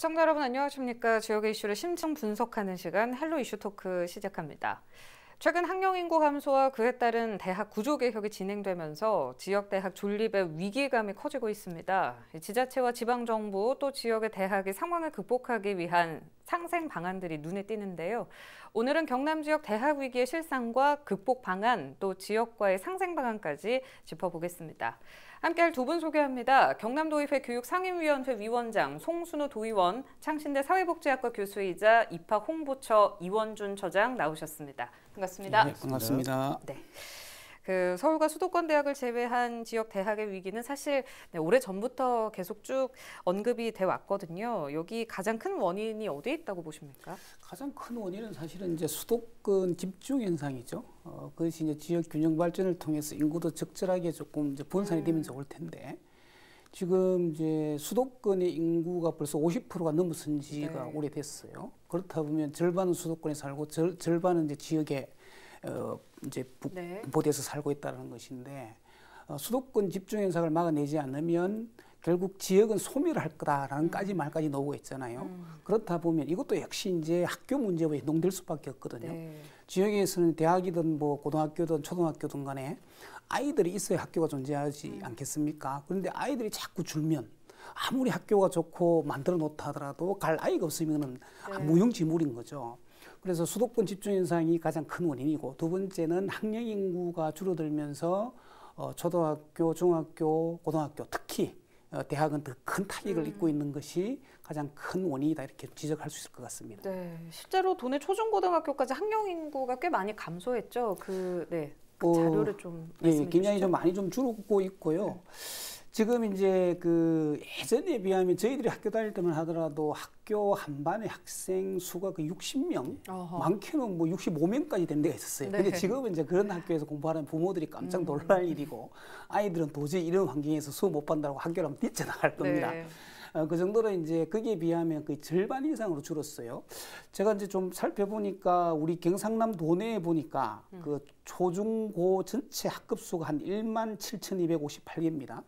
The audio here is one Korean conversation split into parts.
시청자 여러분 안녕하십니까. 지역의 이슈를 심층 분석하는 시간 헬로 이슈 토크 시작합니다. 최근 학령 인구 감소와 그에 따른 대학 구조 개혁이 진행되면서 지역 대학 존립의 위기감이 커지고 있습니다. 지자체와 지방정부 또 지역의 대학이 상황을 극복하기 위한 상생 방안들이 눈에 띄는데요. 오늘은 경남 지역 대학 위기의 실상과 극복 방안 또 지역과의 상생 방안까지 짚어보겠습니다. 함께할 두 분 소개합니다. 경남도의회 교육상임위원회 위원장 송순우 도의원, 창신대 사회복지학과 교수이자 입학 홍보처 이원준 처장 나오셨습니다. 반갑습니다. 네, 반갑습니다. 네. 서울과 수도권 대학을 제외한 지역 대학의 위기는 사실 오래 전부터 계속 쭉 언급이 돼 왔거든요. 여기 가장 큰 원인이 어디에 있다고 보십니까? 가장 큰 원인은 사실은 이제 수도권 집중 현상이죠. 그것이 이제 지역 균형 발전을 통해서 인구도 적절하게 조금 이제 분산이 되면 좋을 텐데 지금 이제 수도권의 인구가 벌써 50%가 넘어선 지가 오래됐어요. 그렇다 보면 절반은 수도권에 살고 절반은 이제 지역에 이제 분포돼서 살고 있다는 것인데 수도권 집중 현상을 막아내지 않으면 결국 지역은 소멸할 거다라는까지 말까지 나오고 있잖아요. 그렇다 보면 이것도 역시 이제 학교 문제와 연동될 수밖에 없거든요. 네. 지역에서는 대학이든 뭐 고등학교든 초등학교든 간에 아이들이 있어야 학교가 존재하지 않겠습니까? 그런데 아이들이 자꾸 줄면 아무리 학교가 좋고 만들어 놓다 하더라도 갈 아이가 없으면은 무용지물인 거죠. 그래서 수도권 집중 현상이 가장 큰 원인이고 두 번째는 학령 인구가 줄어들면서 초등학교, 중학교, 고등학교 특히 대학은 더 큰 타격을 입고 있는 것이 가장 큰 원인이다 이렇게 지적할 수 있을 것 같습니다. 네, 실제로 도내 초중고등학교까지 학령 인구가 꽤 많이 감소했죠. 그 자료를 좀 말씀해 주시죠. 굉장히 좀 많이 좀 줄고 있고요. 지금 이제 그 예전에 비하면 저희들이 학교 다닐 때만 하더라도 학교 한 반의 학생 수가 그 60명, 많게는 뭐 65명까지 된 데가 있었어요. 네. 근데 지금은 이제 그런 학교에서 공부하는 부모들이 깜짝 놀랄 일이고 아이들은 도저히 이런 환경에서 수업 못 받는다고 학교를 한번 뛰쳐나갈 겁니다. 네. 그 정도로 이제 거기에 비하면 거의 절반 이상으로 줄었어요. 제가 이제 좀 살펴보니까 우리 경상남 도내에 보니까 그 초중고 전체 학급 수가 한 17,258개입니다.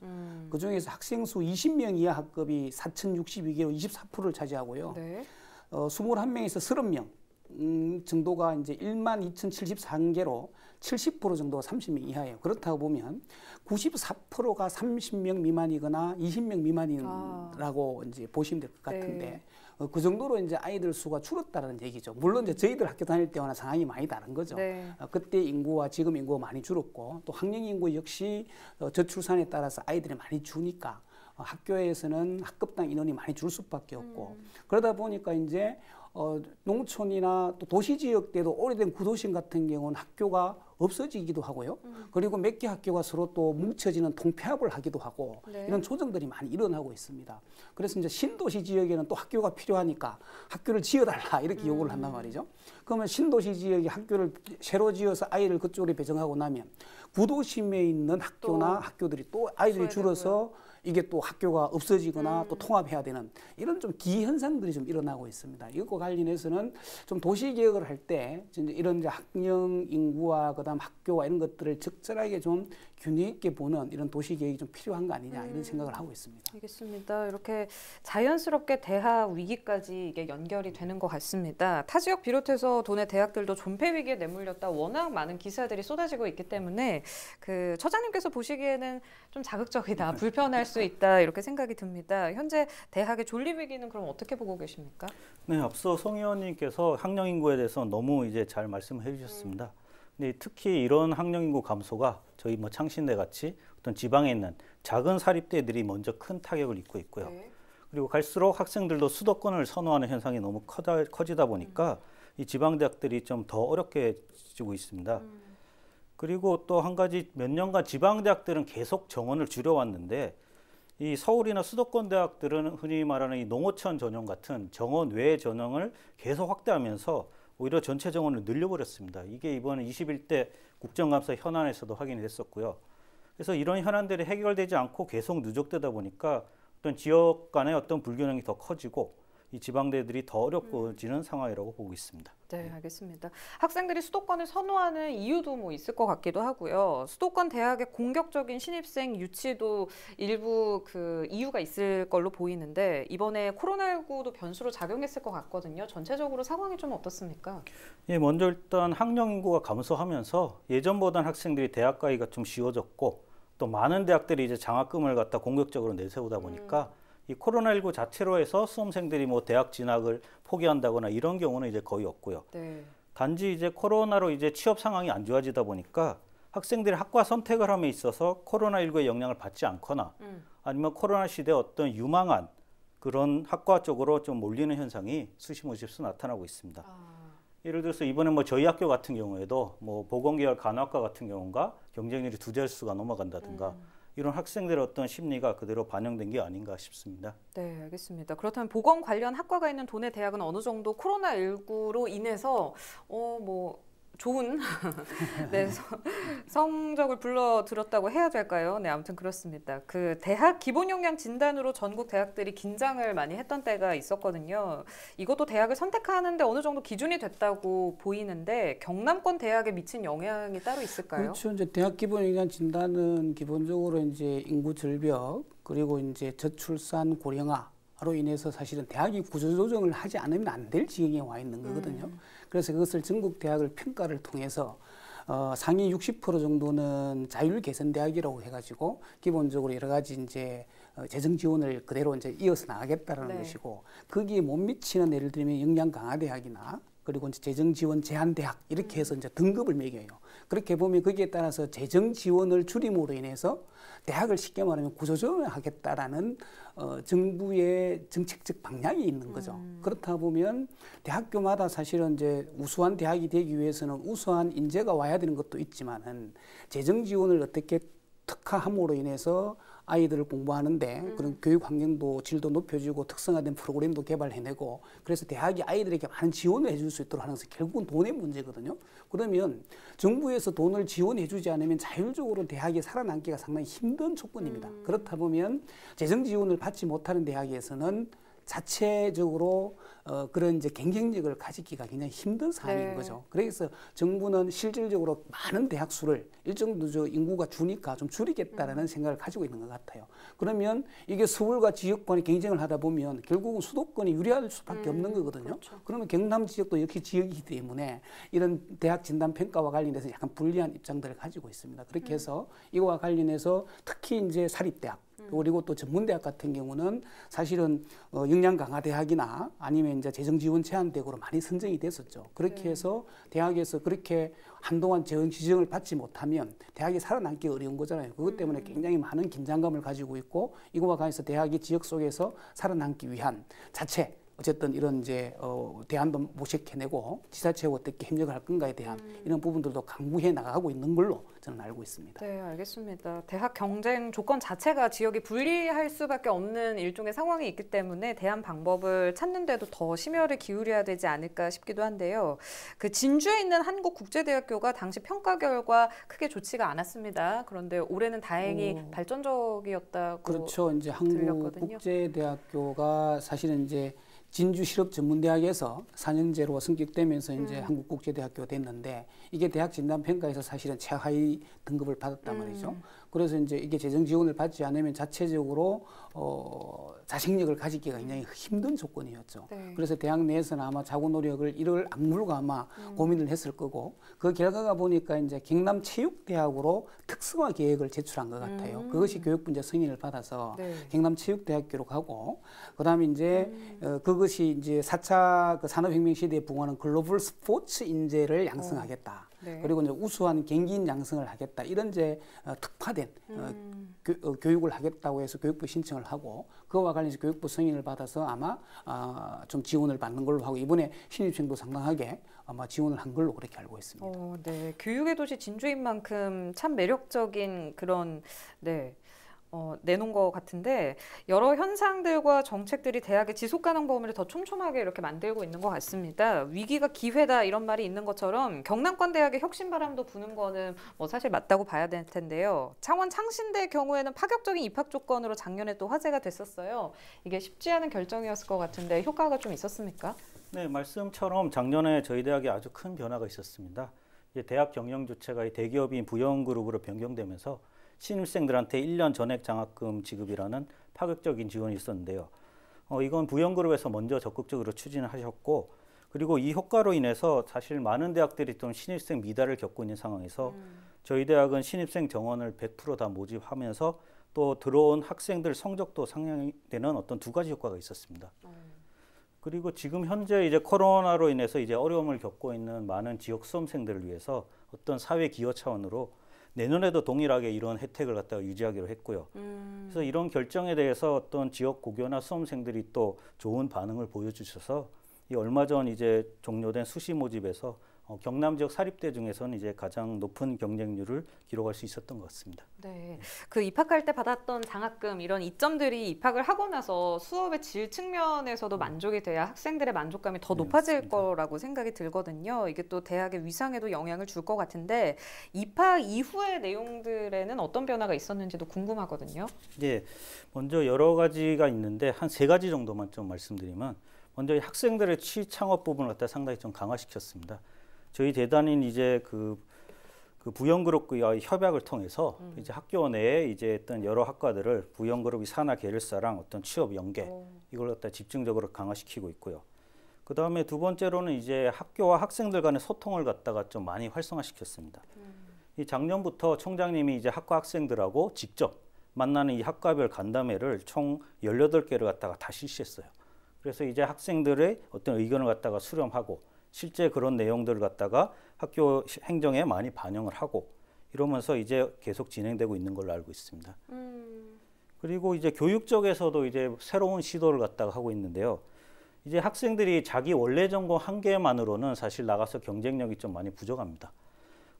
그 중에서 학생 수 20명 이하 학급이 4,062개로 24%를 차지하고요. 네. 21명에서 30명 정도가 이제 12,074개로 70% 정도가 30명 이하예요. 그렇다고 보면 94%가 30명 미만이거나 20명 미만이라고 이제 보시면 될 것 같은데 그 정도로 이제 아이들 수가 줄었다는 얘기죠. 물론 이제 저희들 학교 다닐 때와는 상황이 많이 다른 거죠. 네. 그때 인구와 지금 인구가 많이 줄었고 또 학령 인구 역시 저출산에 따라서 아이들이 많이 주니까 학교에서는 학급당 인원이 많이 줄 수밖에 없고 그러다 보니까 이제 농촌이나 또 도시 지역 때도 오래된 구도심 같은 경우는 학교가 없어지기도 하고요. 그리고 몇 개 학교가 서로 또 뭉쳐지는 통폐합을 하기도 하고 이런 조정들이 많이 일어나고 있습니다. 그래서 이제 신도시 지역에는 또 학교가 필요하니까 학교를 지어달라 이렇게 요구를 한단 말이죠. 그러면 신도시 지역에 학교를 새로 지어서 아이를 그쪽으로 배정하고 나면 구도심에 있는 학교나 학교들이 또 아이들이 줄어서 이게 또 학교가 없어지거나 또 통합해야 되는 이런 좀 기현상들이 좀 일어나고 있습니다. 이것과 관련해서는 좀 도시개혁을 할 때 이런 이제 학령 인구와 그다음 학교와 이런 것들을 적절하게 좀 균형 있게 보는 이런 도시개혁이 좀 필요한 거 아니냐 이런 생각을 하고 있습니다. 알겠습니다. 이렇게 자연스럽게 대학 위기까지 이게 연결이 되는 것 같습니다. 타 지역 비롯해서 도내 대학들도 존폐 위기에 내몰렸다 워낙 많은 기사들이 쏟아지고 있기 때문에 그 처장님께서 보시기에는 좀 자극적이다, 불편할 수 있다 이렇게 생각이 듭니다. 현재 대학의 존립 위기는 그럼 어떻게 보고 계십니까? 네, 앞서 송 의원님께서 학령 인구에 대해서 너무 이제 잘 말씀해 주셨습니다. 근데 특히 이런 학령 인구 감소가 저희 뭐 창신대 같이 어떤 지방에 있는 작은 사립대들이 먼저 큰 타격을 입고 있고요. 그리고 갈수록 학생들도 수도권을 선호하는 현상이 너무 커지다 보니까 이 지방 대학들이 좀 더 어렵게 지고 있습니다. 그리고 또 한 가지 몇 년간 지방 대학들은 계속 정원을 줄여왔는데 이 서울이나 수도권 대학들은 흔히 말하는 이 농어촌 전형 같은 정원 외 전형을 계속 확대하면서 오히려 전체 정원을 늘려버렸습니다. 이게 이번 21대 국정감사 현안에서도 확인이 됐었고요. 그래서 이런 현안들이 해결되지 않고 계속 누적되다 보니까 어떤 지역 간의 어떤 불균형이 더 커지고 이 지방대들이 더 어려워지는 상황이라고 보고 있습니다. 네, 알겠습니다. 학생들이 수도권을 선호하는 이유도 뭐 있을 것 같기도 하고요. 수도권 대학의 공격적인 신입생 유치도 일부 그 이유가 있을 걸로 보이는데 이번에 코로나19도 변수로 작용했을 것 같거든요. 전체적으로 상황이 좀 어떻습니까? 예, 먼저 일단 학령 인구가 감소하면서 예전보다는 학생들이 대학 가기가 좀 쉬워졌고 또 많은 대학들이 이제 장학금을 갖다 공격적으로 내세우다 보니까 이 코로나19 자체로 해서 수험생들이 뭐 대학 진학을 포기한다거나 이런 경우는 이제 거의 없고요. 네. 단지 이제 코로나로 이제 취업 상황이 안 좋아지다 보니까 학생들이 학과 선택을 함에 있어서 코로나19의 영향을 받지 않거나 아니면 코로나 시대에 어떤 유망한 그런 학과 쪽으로 좀 몰리는 현상이 수시무집수 나타나고 있습니다. 예를 들어서 이번에 뭐 저희 학교 같은 경우에도 뭐 보건계열 간호학과 같은 경우가 경쟁률이 2자릿수가 넘어간다든가 이런 학생들의 어떤 심리가 그대로 반영된 게 아닌가 싶습니다. 네, 알겠습니다. 그렇다면 보건 관련 학과가 있는 도내 대학은 어느 정도 코로나19로 인해서 뭐 좋은 네, 성적을 불러들었다고 해야 될까요? 네, 아무튼 그렇습니다. 그 대학 기본 역량 진단으로 전국 대학들이 긴장을 많이 했던 때가 있었거든요. 이것도 대학을 선택하는데 어느 정도 기준이 됐다고 보이는데 경남권 대학에 미친 영향이 따로 있을까요? 그렇죠. 이제 대학 기본 역량 진단은 기본적으로 이제 인구 절벽 그리고 이제 저출산 고령화로 인해서 사실은 대학이 구조조정을 하지 않으면 안 될 지경에 와 있는 거거든요. 그래서 그것을 전국 대학을 평가를 통해서 상위 60% 정도는 자율 개선 대학이라고 해가지고 기본적으로 여러 가지 이제 재정 지원을 그대로 이제 이어서 나가겠다라는 것이고 거기에 못 미치는 예를 들면 역량 강화 대학이나 그리고 이제 재정 지원 제한 대학 이렇게 해서 이제 등급을 매겨요. 그렇게 보면 거기에 따라서 재정 지원을 줄임으로 인해서 대학을 쉽게 말하면 구조조정을 하겠다라는 정부의 정책적 방향이 있는 거죠. 그렇다 보면 대학교마다 사실은 이제 우수한 대학이 되기 위해서는 우수한 인재가 와야 되는 것도 있지만은 재정 지원을 어떻게 특화함으로 인해서 아이들을 공부하는데 그런 교육 환경도 질도 높여주고 특성화된 프로그램도 개발해내고 그래서 대학이 아이들에게 많은 지원을 해줄 수 있도록 하는 것은 결국은 돈의 문제거든요. 그러면 정부에서 돈을 지원해주지 않으면 자율적으로 대학이 살아남기가 상당히 힘든 조건입니다. 그렇다 보면 재정 지원을 받지 못하는 대학에서는 자체적으로 그런 이제 경쟁력을 가지기가 굉장히 힘든 상황인 거죠. 그래서 정부는 실질적으로 많은 대학 수를 일정 정도 인구가 주니까 좀 줄이겠다라는 생각을 가지고 있는 것 같아요. 그러면 이게 서울과 지역권이 경쟁을 하다 보면 결국은 수도권이 유리할 수밖에 없는 거거든요. 그렇죠. 그러면 경남 지역도 역시 지역이기 때문에 이런 대학 진단 평가와 관련해서 약간 불리한 입장들을 가지고 있습니다. 그렇게 해서 이거와 관련해서 특히 이제 사립대학 그리고 또 전문대학 같은 경우는 사실은 역량 강화 대학이나 아니면 이제 재정 지원 제한 대학으로 많이 선정이 됐었죠. 그렇게 해서 대학에서 그렇게 한동안 재정 지정을 받지 못하면 대학이 살아남기 어려운 거잖아요. 그것 때문에 굉장히 많은 긴장감을 가지고 있고 이거와 관해서 대학이 지역 속에서 살아남기 위한 자체 어쨌든 이런 이제 대안도 모색해내고 지자체와 어떻게 협력을 할 건가에 대한 이런 부분들도 강구해 나가고 있는 걸로 저는 알고 있습니다. 네, 알겠습니다. 대학 경쟁 조건 자체가 지역이 불리할 수밖에 없는 일종의 상황이 있기 때문에 대안 방법을 찾는데도 더 심혈을 기울여야 되지 않을까 싶기도 한데요. 그 진주에 있는 한국국제대학교가 당시 평가 결과 크게 좋지가 않았습니다. 그런데 올해는 다행히 발전적이었다고 그렇죠. 이제 들렸거든요. 한국국제대학교가 사실은 이제 진주 실업전문대학에서 4년제로 승격되면서 이제 한국국제대학교가 됐는데 이게 대학 진단 평가에서 사실은 최하위 등급을 받았단 말이죠. 그래서 이제 이게 재정 지원을 받지 않으면 자체적으로 자생력을 가지기가 굉장히 힘든 조건이었죠. 그래서 대학 내에서는 아마 자구 노력을 이를 악물고 아마 고민을 했을 거고 그 결과가 보니까 이제 경남체육대학으로 특성화 계획을 제출한 것 같아요. 그것이 교육부 이제 승인을 받아서 경남체육대학교로 가고 그다음에 이제 그것이 이제 4차 그 산업혁명 시대에 부응하는 글로벌 스포츠 인재를 양성하겠다. 그리고 이제 우수한 경기인 양성을 하겠다. 이런 이제 특화된 교육을 하겠다고 해서 교육부 신청을 하고 그와 관련해서 교육부 승인을 받아서 아마 좀 지원을 받는 걸로 하고 이번에 신입생도 상당하게 아마 지원을 한 걸로 그렇게 알고 있습니다. 네, 교육의 도시 진주인 만큼 참 매력적인 그런 내놓은 것 같은데 여러 현상들과 정책들이 대학의 지속가능 범위를 더 촘촘하게 이렇게 만들고 있는 것 같습니다. 위기가 기회다 이런 말이 있는 것처럼 경남권 대학의 혁신 바람도 부는 거는 뭐 사실 맞다고 봐야 될 텐데요. 창원 창신대 경우에는 파격적인 입학 조건으로 작년에 또 화제가 됐었어요. 이게 쉽지 않은 결정이었을 것 같은데 효과가 좀 있었습니까? 네, 말씀처럼 작년에 저희 대학에 아주 큰 변화가 있었습니다. 이제 대학 경영 주체가 대기업인 부영그룹으로 변경되면서 신입생들한테 1년 전액 장학금 지급이라는 파격적인 지원이 있었는데요. 이건 부영그룹에서 먼저 적극적으로 추진을 하셨고, 그리고 이 효과로 인해서 사실 많은 대학들이 좀 신입생 미달을 겪고 있는 상황에서 저희 대학은 신입생 정원을 100% 다 모집하면서 또 들어온 학생들 성적도 상향되는 어떤 두 가지 효과가 있었습니다. 그리고 지금 현재 이제 코로나로 인해서 이제 어려움을 겪고 있는 많은 지역 수험생들을 위해서 어떤 사회 기여 차원으로 내년에도 동일하게 이런 혜택을 갖다가 유지하기로 했고요. 그래서 이런 결정에 대해서 어떤 지역 고교나 수험생들이 또 좋은 반응을 보여주셔서 이 얼마 전 이제 종료된 수시 모집에서 경남 지역 사립대 중에서는 이제 가장 높은 경쟁률을 기록할 수 있었던 것 같습니다. 네, 그 입학할 때 받았던 장학금 이런 이점들이 입학을 하고 나서 수업의 질 측면에서도 만족이 돼야 학생들의 만족감이 더 높아질 맞습니다. 거라고 생각이 들거든요. 이게 또 대학의 위상에도 영향을 줄 것 같은데 입학 이후의 내용들에는 어떤 변화가 있었는지도 궁금하거든요. 예, 먼저 여러 가지가 있는데 한 세 가지 정도만 좀 말씀드리면, 먼저 이 학생들의 취 창업 부분을 갖다 상당히 좀 강화시켰습니다. 저희 재단인 이제 그 부영그룹과의 협약을 통해서 이제 학교 내에 이제 어떤 여러 학과들을 부영그룹이 산하 계열사랑 어떤 취업 연계 이걸 갖다 집중적으로 강화시키고 있고요. 그 다음에 두 번째로는 이제 학교와 학생들 간의 소통을 갖다가 좀 많이 활성화시켰습니다. 이 작년부터 총장님이 이제 학과 학생들하고 직접 만나는 이 학과별 간담회를 총 18개를 갖다가 다 실시했어요. 그래서 이제 학생들의 어떤 의견을 갖다가 수렴하고 실제 그런 내용들을 갖다가 학교 행정에 많이 반영을 하고 이러면서 이제 계속 진행되고 있는 걸로 알고 있습니다. 그리고 이제 교육 쪽에서도 이제 새로운 시도를 갖다가 하고 있는데요. 이제 학생들이 자기 원래 전공 한 개만으로는 사실 나가서 경쟁력이 좀 많이 부족합니다.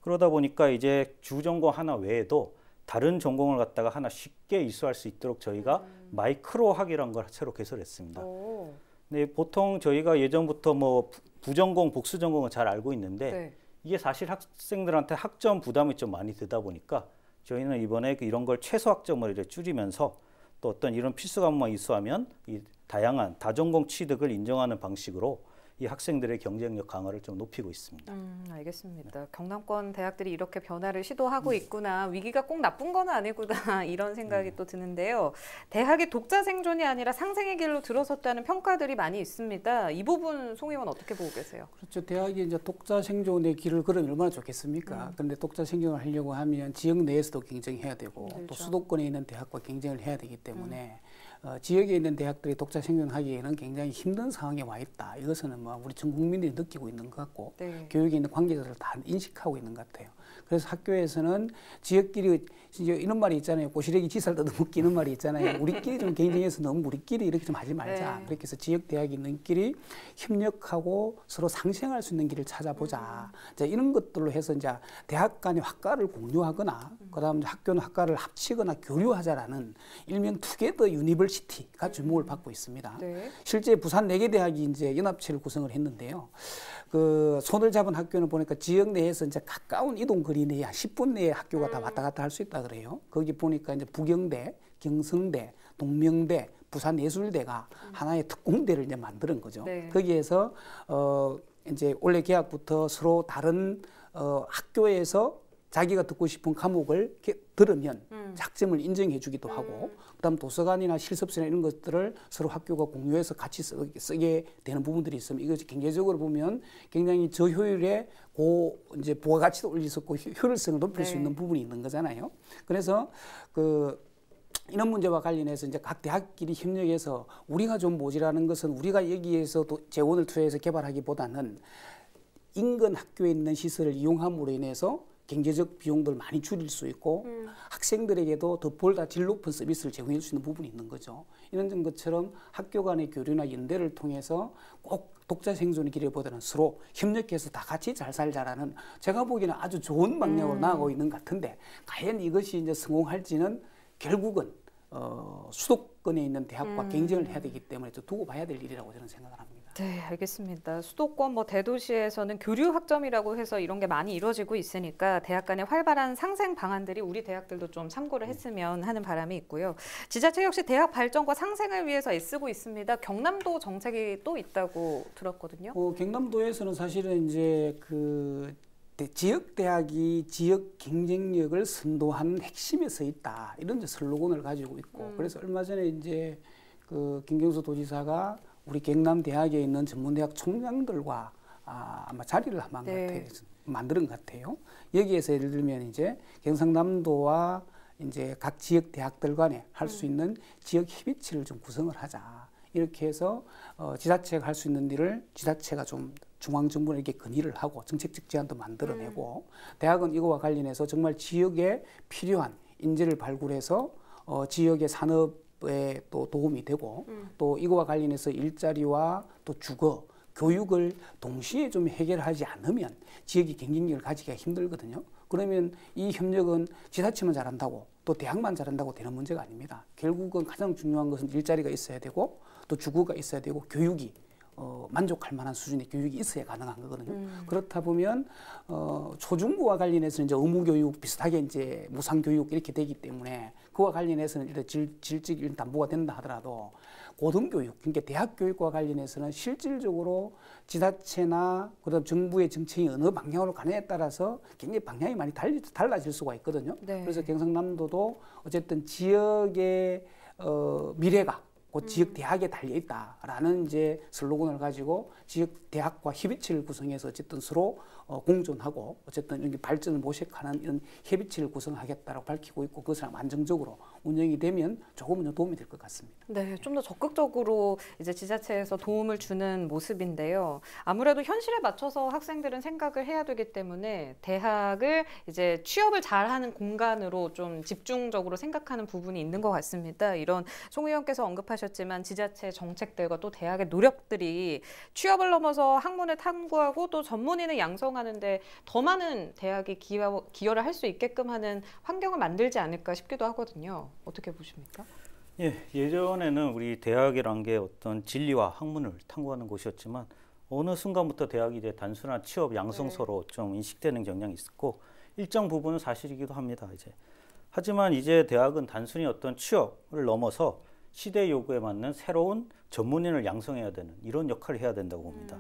그러다 보니까 이제 주 전공 하나 외에도 다른 전공을 갖다가 하나 쉽게 이수할 수 있도록 저희가 마이크로 학이라는 걸 새로 개설했습니다. 네, 보통 저희가 예전부터 뭐 부전공, 복수전공은 잘 알고 있는데 네. 이게 사실 학생들한테 학점 부담이 좀 많이 되다 보니까 저희는 이번에 이런 걸 최소 학점을 이제 줄이면서 또 어떤 이런 필수 과목만 이수하면 이 다양한 다전공 취득을 인정하는 방식으로 이 학생들의 경쟁력 강화를 좀 높이고 있습니다. 알겠습니다. 경남권 대학들이 이렇게 변화를 시도하고 있구나. 위기가 꼭 나쁜 건 아니구나. 이런 생각이 또 드는데요. 대학이 독자 생존이 아니라 상생의 길로 들어섰다는 평가들이 많이 있습니다. 이 부분 송 의원 어떻게 보고 계세요? 그렇죠. 대학이 이제 독자 생존의 길을 걸으면 얼마나 좋겠습니까? 그런데 독자 생존을 하려고 하면 지역 내에서도 경쟁해야 되고 그렇죠. 또 수도권에 있는 대학과 경쟁을 해야 되기 때문에 지역에 있는 대학들이 독자 생존하기에는 굉장히 힘든 상황에 와 있다. 이것은 뭐 우리 전 국민들이 느끼고 있는 것 같고 네. 교육에 있는 관계자들 다 인식하고 있는 것 같아요. 그래서 학교에서는 지역끼리 이런 말이 있잖아요. 꼬시래기 지살 뜯어먹기 이런 말이 있잖아요. 우리끼리 좀 경쟁해서 너무 우리끼리 이렇게 좀 하지 말자. 네. 그렇게 해서 지역 대학이 있는끼리 협력하고 서로 상생할 수 있는 길을 찾아보자. 자, 이런 것들로 해서 이제 대학 간의 학과를 공유하거나 그다음 학교는 학과를 합치거나 교류하자라는 일명 투게더 유니버시티가 주목을 받고 있습니다. 네. 실제 부산 4개 대학이 이제 연합체를 구성을 했는데요. 그 손을 잡은 학교는 보니까 지역 내에서 이제 가까운 이동 거리 내에 한 10분 내에 학교가 다 왔다 갔다 할 수 있다 그래요. 거기 보니까 이제 부경대, 경성대, 동명대, 부산예술대가 하나의 특공대를 이제 만드는 거죠. 네. 거기에서 이제 올해 개학부터 서로 다른 학교에서 자기가 듣고 싶은 과목을 들으면 학점을 인정해 주기도 하고 그다음 도서관이나 실습실이나 이런 것들을 서로 학교가 공유해서 같이 쓰게 되는 부분들이 있으면 이것이 경제적으로 보면 굉장히 저효율에 이제 부가가치도 올릴 수 있고 효율성을 높일 수 있는 부분이 있는 거잖아요. 그래서 이런 문제와 관련해서 이제 각 대학끼리 협력해서 우리가 좀 모자라는 것은 우리가 여기에서 재원을 투여해서 개발하기보다는 인근 학교에 있는 시설을 이용함으로 인해서 경제적 비용들 많이 줄일 수 있고 학생들에게도 더 보다 질 높은 서비스를 제공해 줄 수 있는 부분이 있는 거죠. 이런 것처럼 학교 간의 교류나 연대를 통해서 꼭 독자 생존의 길보다는 서로 협력해서 다 같이 잘 살자라는 제가 보기에는 아주 좋은 방향으로 나아가고 있는 것 같은데 과연 이것이 이제 성공할지는 결국은 수도권에 있는 대학과 경쟁을 해야 되기 때문에 또 두고 봐야 될 일이라고 저는 생각을 합니다. 네, 알겠습니다. 수도권 뭐 대도시에서는 교류 학점이라고 해서 이런 게 많이 이루어지고 있으니까 대학 간의 활발한 상생 방안들이 우리 대학들도 좀 참고를 했으면 하는 바람이 있고요. 지자체 역시 대학 발전과 상생을 위해서 애쓰고 있습니다. 경남도 정책이 또 있다고 들었거든요. 경남도에서는 사실은 이제 지역 대학이 지역 경쟁력을 선도하는 핵심에 서 있다, 이런 이제 슬로건을 가지고 있고, 그래서 얼마 전에 이제 김경수 도지사가 우리 경남 대학에 있는 전문대학 총장들과 아마 자리를 한번 만드는 것 같아요. 여기에서 예를 들면 이제 경상남도와 이제 각 지역 대학들 간에 할 수 있는 지역 협의체를 좀 구성을 하자. 이렇게 해서 지자체가 할 수 있는 일을 지자체가 좀 중앙정부에게 건의를 하고 정책적 제안도 만들어내고, 대학은 이거와 관련해서 정말 지역에 필요한 인재를 발굴해서 지역의 산업에 또 도움이 되고, 또 이거와 관련해서 일자리와 또 주거, 교육을 동시에 좀 해결하지 않으면 지역이 경쟁력을 가지기가 힘들거든요. 그러면 이 협력은 지자체만 잘한다고 또 대학만 잘한다고 되는 문제가 아닙니다. 결국은 가장 중요한 것은 일자리가 있어야 되고, 또 주거가 있어야 되고, 교육이 만족할 만한 수준의 교육이 있어야 가능한 거거든요. 그렇다 보면 초중고와 관련해서 이제 의무교육 비슷하게 이제 무상교육 이렇게 되기 때문에 그와 관련해서는 일단 질적인 담보가 된다 하더라도, 고등교육, 그러니까 대학 교육과 관련해서는 실질적으로 지자체나 그다음 정부의 정책이 어느 방향으로 가느냐에 따라서 굉장히 방향이 많이 달라질 수가 있거든요. 네. 그래서 경상남도도 어쨌든 지역의 미래가 그 지역 대학에 달려 있다라는 이제 슬로건을 가지고 지역 대학과 협의체를 구성해서 어쨌든 서로 공존하고 어쨌든 이렇게 발전을 모색하는 이런 협의체를 구성하겠다라고 밝히고 있고, 그것을 안정적으로 운영이 되면 조금은 도움이 될 것 같습니다. 네, 좀 더 적극적으로 이제 지자체에서 도움을 주는 모습인데요. 아무래도 현실에 맞춰서 학생들은 생각을 해야 되기 때문에 대학을 이제 취업을 잘하는 공간으로 좀 집중적으로 생각하는 부분이 있는 것 같습니다. 이런 송 의원께서 언급하셨지만 지자체 정책들과 또 대학의 노력들이 취업을 넘어서 학문을 탐구하고 또 전문인을 양성하는데 더 많은 대학이 기여를 할 수 있게끔 하는 환경을 만들지 않을까 싶기도 하거든요. 어떻게 보십니까? 예, 예전에는 우리 대학이란 게 어떤 진리와 학문을 탐구하는 곳이었지만 어느 순간부터 대학이 이제 단순한 취업 양성소로 좀 인식되는 경향이 있었고, 일정 부분은 사실이기도 합니다. 하지만 이제 대학은 단순히 어떤 취업을 넘어서 시대 요구에 맞는 새로운 전문인을 양성해야 되는 이런 역할을 해야 된다고 봅니다.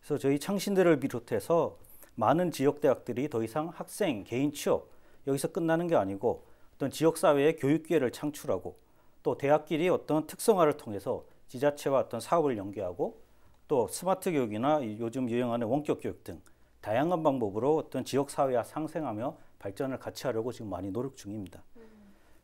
그래서 저희 창신대를 비롯해서 많은 지역 대학들이 더 이상 학생 개인 취업 여기서 끝나는 게 아니고 어떤 지역 사회의 교육 기회를 창출하고, 또 대학끼리 어떤 특성화를 통해서 지자체와 어떤 사업을 연계하고, 또 스마트 교육이나 요즘 유행하는 원격 교육 등 다양한 방법으로 어떤 지역 사회와 상생하며 발전을 같이 하려고 지금 많이 노력 중입니다.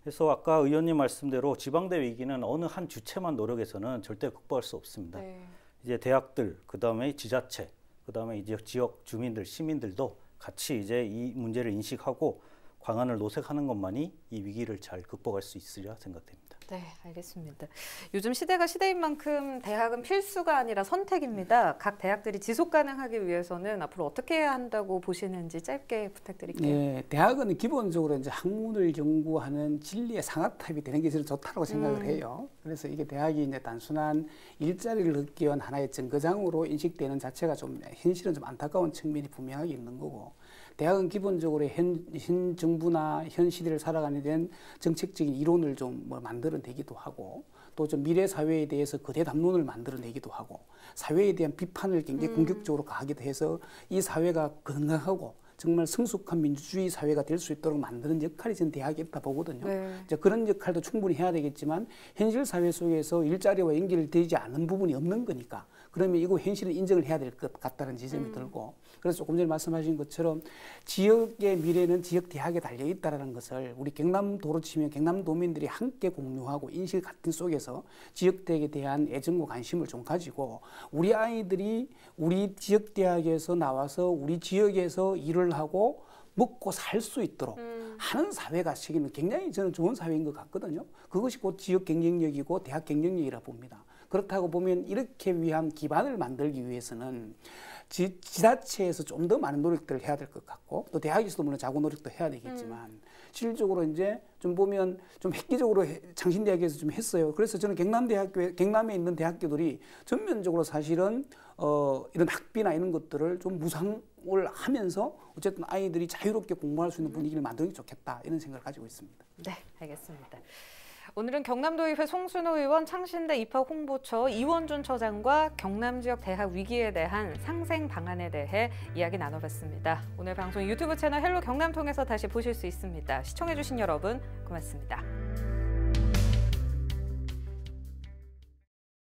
그래서 아까 의원님 말씀대로 지방대 위기는 어느 한 주체만 노력해서는 절대 극복할 수 없습니다. 네. 이제 대학들, 그다음에 지자체, 그다음에 이제 지역 주민들, 시민들도 같이 이제 이 문제를 인식하고 방안을 노색하는 것만이 이 위기를 잘 극복할 수 있으리라 생각됩니다. 네, 알겠습니다. 요즘 시대가 시대인 만큼 대학은 필수가 아니라 선택입니다. 각 대학들이 지속 가능하기 위해서는 앞으로 어떻게 해야 한다고 보시는지 짧게 부탁드릴게요. 네, 대학은 기본적으로 이제 학문을 연구하는 진리의 상아탑이 되는 게 저는 좋다고 생각을 해요. 그래서 이게 대학이 이제 단순한 일자리를 얻기 위한 하나의 정거장으로 인식되는 자체가 좀 현실은 좀 안타까운 측면이 분명하게 있는 거고, 대학은 기본적으로 현 정부나 현 시대를 살아가는 데는 정책적인 이론을 좀 만들어내기도 하고, 또 좀 미래 사회에 대해서 거대 담론을 만들어내기도 하고, 사회에 대한 비판을 굉장히 공격적으로 가하기도 해서 이 사회가 건강하고 정말 성숙한 민주주의 사회가 될 수 있도록 만드는 역할이 저는 대학에 있다 보거든요. 네. 이제 그런 역할도 충분히 해야 되겠지만 현실 사회 속에서 일자리와 연결되지 않은 부분이 없는 거니까, 그러면 이거 현실을 인정을 해야 될 것 같다는 지점이 들고, 그래서 조금 전에 말씀하신 것처럼 지역의 미래는 지역 대학에 달려 있다는 것을 우리 경남도로 치면 경남도민들이 함께 공유하고 인식 같은 속에서 지역 대학에 대한 애정과 관심을 좀 가지고, 우리 아이들이 우리 지역 대학에서 나와서 우리 지역에서 일을 하고 먹고 살 수 있도록 하는 사회가 시기는 굉장히 저는 좋은 사회인 것 같거든요. 그것이 곧 지역 경쟁력이고 대학 경쟁력이라 봅니다. 그렇다고 보면 이렇게 위한 기반을 만들기 위해서는 지자체에서 좀 더 많은 노력들을 해야 될 것 같고 또 대학에서도 물론 자구 노력도 해야 되겠지만 실질적으로 이제 좀 보면 좀 획기적으로 창신대학에서 좀 했어요. 그래서 저는 경남에 있는 대학교들이 전면적으로 사실은 이런 학비나 이런 것들을 좀 무상을 하면서 어쨌든 아이들이 자유롭게 공부할 수 있는 분위기를 만드는 게 좋겠다 이런 생각을 가지고 있습니다. 네, 알겠습니다. 오늘은 경남도의회 송순호 의원, 창신대 입학 홍보처 이원준 처장과 경남 지역 대학 위기에 대한 상생 방안에 대해 이야기 나눠봤습니다. 오늘 방송 유튜브 채널 헬로 경남 통해서 다시 보실 수 있습니다. 시청해주신 여러분 고맙습니다.